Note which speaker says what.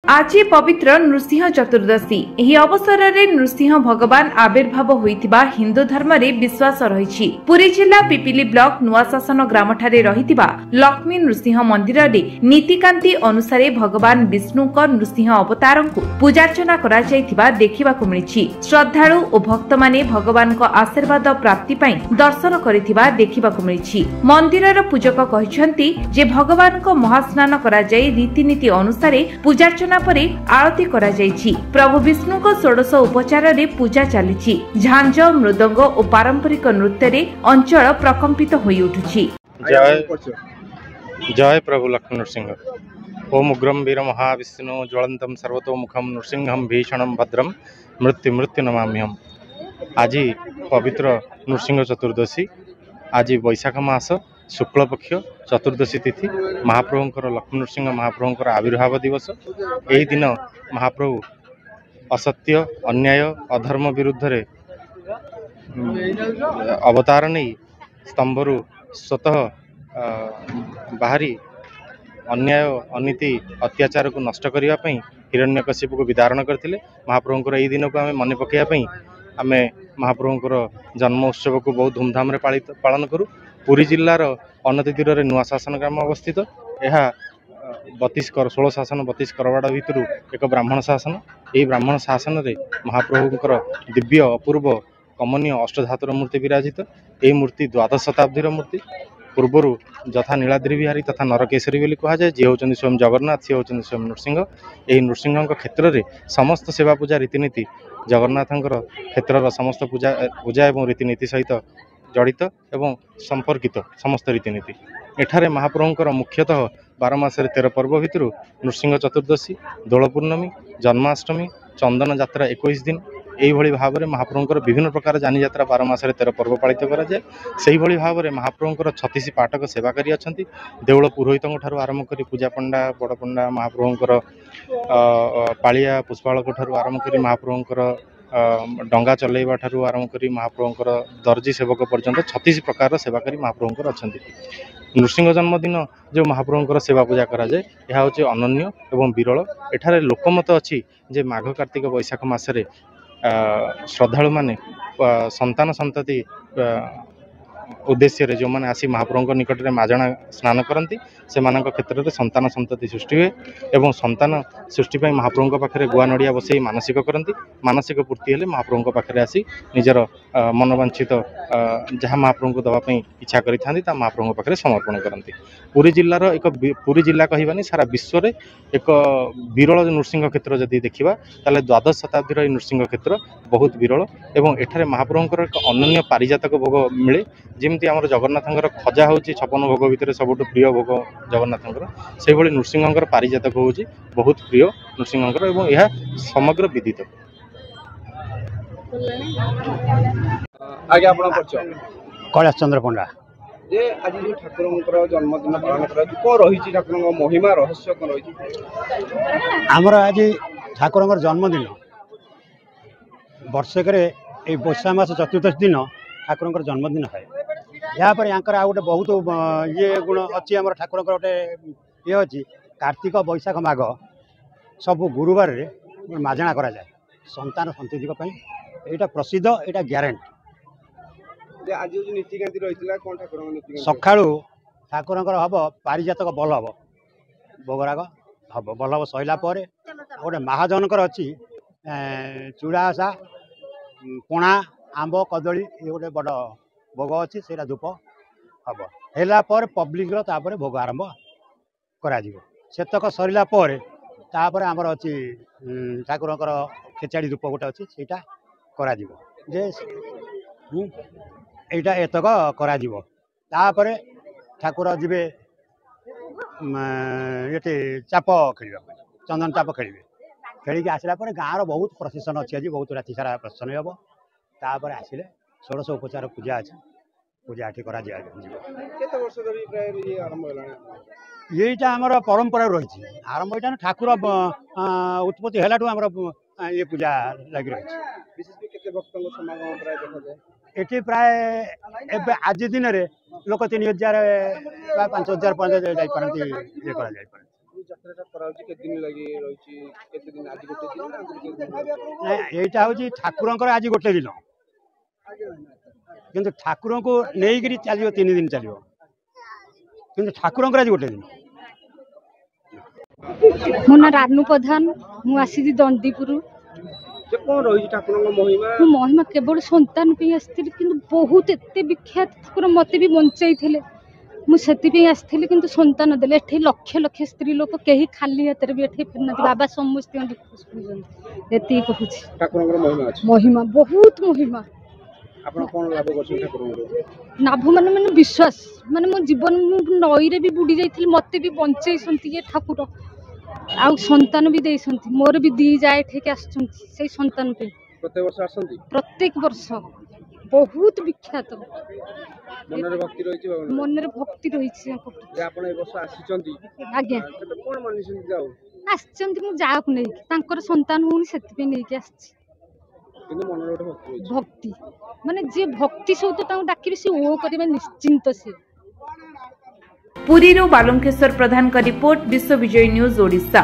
Speaker 1: आज पवित्र नृसिंह चतुर्दशी एही अवसर रे नृसिंह भगवान आविर्भाव होइतिबा हिंदू धर्म रे विश्वास रहिछि। पुरी जिला पिपिली ब्लॉक नुआशासन ग्राम ठारे रहितिबा लक्ष्मी नृसिंह मंदिर रे नीतिकांति अनुसार भगवान विष्णु को नृसिंह अवतार को पूजार्चना करा जायतिबा देखिबाकु मिलिछि। श्रद्धालु और भक्त माने भगवान को आशीर्वाद प्राप्ति पई दर्शन करितिबा देखिबाकु मिलिछि। मंदिरर पूजक कहिसंती जे भगवान को महास्नान करा जाय रीतिनीति अनुसार पूजार्चना परे आरती करा जायछि। प्रभु विष्णु को 16 उपचार रे पूजा चलिछि। झांझ मृदंग और पारंपरिक नृत्य रे अंचल प्रकंपित होई उठुछि।
Speaker 2: जय प्रभु लक्ष्मी नृसिंह। ओम उग्रम वीर महाविष्णु ज्वलंतम सर्वतोमुखम नृसिंहम भीषणम भद्रम मृत्यु मृत्यु नमाम्यहम। आज पवित्र नृसिंह चतुर्दशी, आज वैशाख मास शुक्ल पक्ष चतुर्दशी तिथि महाप्रभुंकर लक्ष्मी नृसिंह महाप्रभुंकर आविर्भाव दिवस। यही दिन महाप्रभु असत्य अन्याय अधर्म विरुद्ध रे अवतार नहीं स्तंभरु स्वतः बाहरी अन्याय अनीति अत्याचार को नष्ट करने हिरण्यकशिपु को विदारण करते। महाप्रभुंकर यही दिन को आम मन पकड़ापी आम महाप्रभुंकर जन्म उत्सव को बहुत धूमधाम पालन करूँ। पुरी जिलार अनति तीर नुआशासन ग्राम अवस्थित। यह 16 शासन 32 करवाड़ भितर एक ब्राह्मण शासन। यही ब्राह्मण शासन रे महाप्रभुंकर दिव्य अपूर्व कमनीय अष्टधातुर मूर्ति विराजित। यही मूर्ति द्वादश शताब्दीर मूर्ति। पूर्वर जथा नीलाद्रि बिहारी तथा नरकेशरी बोली कह जाए। जी होचंदी स्वयं जगन्नाथ, सी होचंदी स्वयं नृसिंह। यही नृसिंह क्षेत्र में समस्त सेवा पूजा रीतिनीति जगन्नाथंकर क्षेत्र समस्त पूजा एवं रीतिनीति सहित जड़ित एवं संपर्कित समस्त रीतिनीति। एठारे महाप्रभुंकर मुख्यतः 12 मास 13 पर्व भितर नृसिंह चतुर्दशी, दोल पूर्णमी, जन्माष्टमी, चंदन यात्रा 21 दिन यही भाव में महाप्रभुंकर विभिन्न प्रकार जानी यात्रा 12 मास 13 पर्व पालित करा जाए। से भाव में महाप्रभुंकर 36 पाठक सेवाकारी अच्छा। देउल पुरोहितों ठारू आरंभ कर पूजा पंडा बड़ पंडा महाप्रभुंकर पालिया पुष्पाड़क ठारू आरंभ कर महाप्रभुंकर डंगा चलैवा ठारू आरंभ कर महाप्रभुंकर दर्जी सेवक पर्यंत 36 प्रकार सेवाकारी महाप्रभुंकर अच्छा। नृसिंह जन्मदिन जो महाप्रभुंकर सेवा पूजा करा जाए यह हूँ अनन्य एवं विरल। एठारे लोकमत अच्छी जे माघ कार्तिक वैशाख मासरे श्रद्धालु माने संतान संतति उद्देश्य रे जो माने आसी महाप्रभुंक निकट में माजणा स्नान करती से क्षेत्र में संतान संतति सृष्टि हुए एवं संतान सृष्टि महाप्रभुंक पाखे गुआ नड़िया बसई मानसिक करती। मानसिक पूर्ति हेले महाप्रभुंक पाखे आसी निजर मनोवांछित जहाँ महाप्रभु को दवाई इच्छा करिथांती महाप्रभुंक पाखे समर्पण करती। पुरी जिलार एक पुरी जिला कहबानी सारा विश्व में एक विरल नृसिंह क्षेत्र जदि देखा ताले द्वादश शताब्दीर नृसिंह क्षेत्र बहुत विरल एवं एठारे महाप्रभुंकर एक अनन्य पारिजातक भोग मिले। जमती आम जगन्नाथंकर खजा हूँ 56 भोग भितर सबुठ प्रिय भोग जगन्नाथंकर, से भली नृसिंहंकर पारिजातक हूँ बहुत प्रिय नृसिंहंकर एवं यह समग्र विदित।
Speaker 3: कैलाश चंद्र पंडा
Speaker 4: जे आज जो ठाकुर जन्मदिन पालन कर ठाकुर महिमा रहस्य कौन रही?
Speaker 3: आमर आज ठाकुर जन्मदिन वर्षक वैशाख मास चतुर्दशी दिन ठाकुर जन्मदिन है। यापर यहाँ गोटे बहुत ये गुण अच्छी आम ठाकुर गोटे ये अच्छी कार्तिक वैशाख माघ सब गुरुवार माजणा करा जाए संतान संतति यहाँ प्रसिद्ध यहाँ ग्यारेंट।
Speaker 4: आज नीतिकांति रही कौन ठाकुर
Speaker 3: सका ठाकुर हम पारिजातक बल्लभ भोगराग हम बल्लभ सरला गोटे महाजनकर अच्छी चूड़ासा पणा आंब कदली ये गोटे बड़ भोग अच्छी से धूप हम है पब्लिक भोग आरंभ करतक सरला आमर अच्छी ठाकुर खेचाड़ी धूप गोटे अच्छी से यहाँ एतक कर ठाकुर जीवे ये चाप खेल चंदन चाप खेलिए खेलिकी आसला गाँव बहुत प्रसेसन अच्छी आज बहुत राति सारा प्रसेसन हम तापर आसिले 16 उपचार पूजा अच्छे पूजा ये करा यहीटा आमर परंपरा रही आरंभ यहाँ ठाकुर उत्पत्ति है ये पूजा लगी रही। ये प्राय एवं आज दिन में लोक 3000 5000 पर्यटन ये
Speaker 4: যাত্রাটা করা হচ্ছে কেতে দিন লাগি রইছি কেতে দিন আজ গোটে দিন না আগুরি কেতে দিন
Speaker 3: না এইটা হচ্ছে ঠাকুরଙ୍କର আଜି গোটে দিন কিন্তু ঠাকুরଙ୍କୁ ନେଇକିରି ଚାଲିବ 3 ଦିନ ଚାଲିବ କିନ୍ତୁ ଠାକୁରଙ୍କର ଆଜି ଗୋଟେ ଦିନ।
Speaker 5: ମୋ ନାଁ ରାନୁ ପ୍ରଧାନ, ମୁଁ ଆସିଛି ଦଣ୍ଡିପୁର।
Speaker 4: ଯେ କୋନ ରହି ଠାକୁରଙ୍କ ମହିମା
Speaker 5: ମୁଁ ମହିମା କେବଳ ସନ୍ତାନ ପାଇଁ ଆସିଥିଲି, କିନ୍ତୁ ବହୁତ ଏତେ ବିଖ୍ୟାତ ଠାକୁର ମତେ ବି ବଞ୍ଚାଇଥିଲେ। ମୁଁ ସେଥିପାଇଁ ଆସିଥିଲି, କିନ୍ତୁ ସନ୍ତାନ ଦେଲେ। ଏଠି ଲକ୍ଷ ଲକ୍ଷ ସ୍ତ୍ରୀ ଲୋକ କେହି ଖାଲି ହାତରେ ବି ଏଠି ଫେରିନାହାନ୍ତି। ବାବା ସମସ୍ତଙ୍କ ଦୁଃଖ ଶୁଣୁଛନ୍ତି। ଏତିକି କହୁଛି।
Speaker 4: ଠାକୁରଙ୍କର ମହିମା ଅଛି,
Speaker 5: ମହିମା ବହୁତ ମହିମା।
Speaker 4: ଆପଣ କୋନ ଲାଭ କରୁଛନ୍ତି ଠାକୁରଙ୍କର?
Speaker 5: ଲାଭ ମାନେ ମାନେ ବିଶ୍ୱାସ, ମାନେ ମୋ ଜୀବନ ମୁଁ ନଈରେ ବି ବୁଡ଼ି ଯାଇଥିଲି, ମତେ ବି ବଞ୍ଚେଇଛନ୍ତି ଏ ଠାକୁର। ଆଉ ସନ୍ତାନ ବି ଦେଇଛନ୍ତି। ମୋର ବି 2 ଯା ଏଠିକି ଆସୁଛନ୍ତି ସେଇ ସନ୍ତାନ ପାଇଁ।
Speaker 4: ପ୍ରତ୍ୟେକ ବର୍ଷ ଆସନ୍ତି?
Speaker 5: ପ୍ରତ୍ୟେକ ବର୍ଷ। ବହୁତ ବିଖ୍ୟାତ।
Speaker 4: ମନରେ ଭକ୍ତି ରହିଛି ବାବା?
Speaker 5: ମନରେ ଭକ୍ତି ରହିଛି।
Speaker 4: ଯେ ଆପଣ ଏ ବର୍ଷ ଆସିଛନ୍ତି?
Speaker 5: ଆଜ୍ଞା
Speaker 4: ସେଟା କୋନ ମାନିଛନ୍ତି ଯାଉ?
Speaker 5: ଆସିଛନ୍ତି ମୁଁ ଯାହାକୁ ନେଇକି, ତାଙ୍କର ସନ୍ତାନ ହଉନି ସେଥିପାଇଁ ନେଇକି ଆସିଛି।
Speaker 4: କିନ୍ତୁ ମନରେ ଗୋଟେ ଭକ୍ତି ରହିଛି।
Speaker 5: ଭକ୍ତି ମାନେ ଯିଏ ଭକ୍ତି ସହିତ ତାଙ୍କୁ ଡାକିବେ ସେ ଓ କରିବେ ନିଶ୍ଚିନ୍ତ। ସେ
Speaker 1: ପୁରୀରୁ ବାଲୁଙ୍କେଶ୍ୱର ପ୍ରଧାନଙ୍କ ରିପୋର୍ଟ, ବିଶ୍ୱ ବିଜୟ ନ୍ୟୁଜ ଓଡ଼ିଶା।